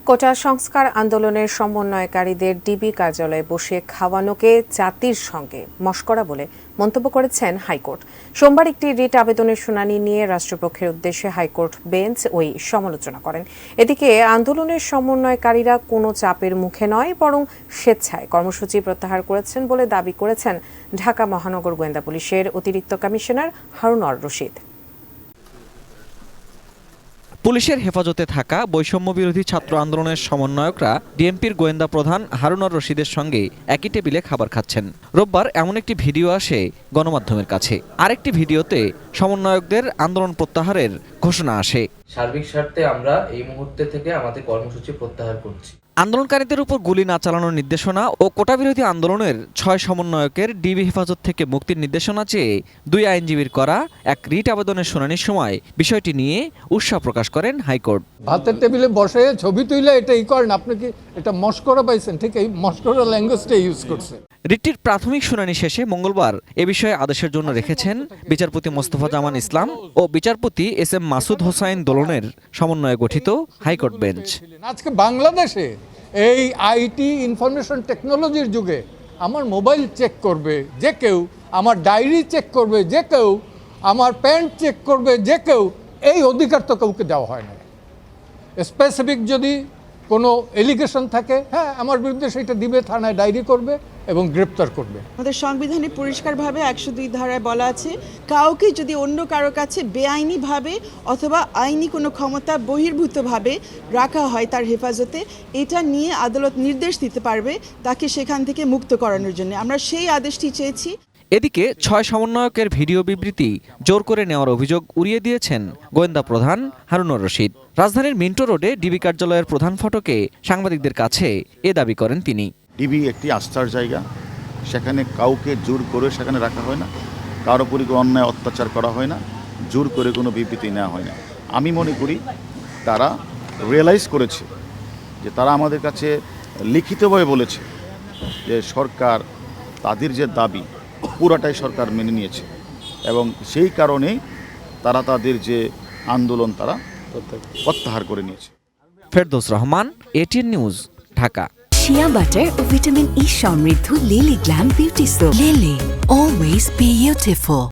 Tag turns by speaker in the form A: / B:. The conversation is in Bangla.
A: কোটা সংস্কার আন্দোলনের সমন্বয়কারীদের ডিবি কার্যালয়ে বসে খাওয়ানোকে জাতির সঙ্গে মশকরা বলে মন্তব্য করেছেন হাইকোর্ট। সোমবার একটি রিট আবেদনের শুনানি নিয়ে রাষ্ট্রপক্ষের উদ্দেশ্যে হাইকোর্ট বেঞ্চ ওই সমালোচনা করেন। এদিকে আন্দোলনের সমন্বয়কারীরা কোনো চাপের মুখে নয়, বরং স্বেচ্ছায় কর্মসূচি প্রত্যাহার করেছেন বলে দাবি করেছেন ঢাকা মহানগর গোয়েন্দা পুলিশের অতিরিক্ত কমিশনার হারুন আর রশিদ।
B: পুলিশের হেফাজতে থাকা বৈষম্য বিরোধী ছাত্র আন্দোলনের সমন্বয়করা ডিএমপির গোয়েন্দা প্রধান হারুন আর রশিদের সঙ্গে একই টেবিলে খাবার খাচ্ছেন। রোববার এমন একটি ভিডিও আসে গণমাধ্যমের কাছে। আরেকটি ভিডিওতে সমন্বয়কদের আন্দোলন প্রত্যাহারের ঘোষণা আসে।
C: সার্বিক স্বার্থে আমরা এই মুহূর্তে থেকে আমাদের কর্মসূচি প্রত্যাহার করছি।
B: আন্দোলনকারীদের উপর গুলি না চালানোর নির্দেশনা ও কোটা বিরোধী আন্দোলনের 6 সমন্বয়কের ডিবি হেফাজত থেকে মুক্তির নির্দেশনা চেয়ে 2 আইনজীবীর করা এক রিট আবেদনের শুনানির সময় বিষয়টি নিয়ে উৎসাহ প্রকাশ করেন হাইকোর্ট।
D: ভাতের টেবিলে বসে ছবি তুলে এটা করেন, আপনি কি এটা মশকরা পাইছেন? ঠিক এই মশকরা ল্যাঙ্গুয়েজটা ইউজ করছে।
B: রিটটির প্রাথমিক শুনানি শেষে মঙ্গলবার এ বিষয়ে আদেশের জন্য রেখেছেন বিচারপতি মোস্তফা জামান ইসলাম ও বিচারপতি এস.এম. মাসুদ হোসাইন দোলনের সমন্বয়ে গঠিত হাইকোর্ট বেঞ্চ।
D: আজকে বাংলাদেশে এই আইটি ইনফরমেশন টেকনোলজির যুগে আমার মোবাইল চেক করবে যে কেউ, আমার ডায়েরি চেক করবে যে কেউ, আমার প্যান্ট চেক করবে যে কেউ, এই অধিকার তো কাউকে দেওয়া হয় না। স্পেসিফিক যদি কোনো এলিগেশন থাকে, হ্যাঁ আমার বিরুদ্ধে সেটা দিবে, থানায় ডায়েরি করবে এবং গ্রেপ্তার করবে।
E: আমাদের সংবিধানে পরিষ্কারভাবে 102 ধারায় বলা আছে, কাউকে যদি অন্য কারো কাছে বেআইনিভাবে অথবা আইনি কোনো ক্ষমতা বহির্ভূতভাবে রাখা হয় তার হেফাজতে, এটা নিয়ে আদালত নির্দেশ দিতে পারবে তাকে সেখান থেকে মুক্ত করানোর জন্য। আমরা সেই আদেশটি চেয়েছি।
B: এদিকে 6 সমন্বয়কের ভিডিও বিবৃতি জোর করে নেওয়ার অভিযোগ উড়িয়ে দিয়েছেন গোয়েন্দা প্রধান হারুন আর রশিদ। রাজধানীর মিন্টো রোডে ডিবি কার্যালয়ের প্রধান ফটকে সাংবাদিকদের কাছে এ দাবি করেন তিনি।
F: ডিবি একটি আস্থার জায়গা, সেখানে কাউকে জোর করে সেখানে রাখা হয় না, কারো উপরে কোনো অন্যায় অত্যাচার করা হয় না, জোর করে কোনো বিবৃতি নেওয়া হয় না। আমি মনে করি তারা রিয়েলাইজ করেছে যে তারা আমাদের কাছে লিখিতভাবে বলেছে যে সরকার তাদের যে দাবি পুরাটাই সরকার মেনে নিয়েছে এবং সেই কারণেই তারা তাদের যে আন্দোলন তারা প্রত্যাহার করে নিয়েছে।
B: Ferdous Rahman, ATN news, Dhaka.
G: Shea butter ও ভিটামিন ই সমৃদ্ধ Lily Glam beauty soap. Lily, always beautiful.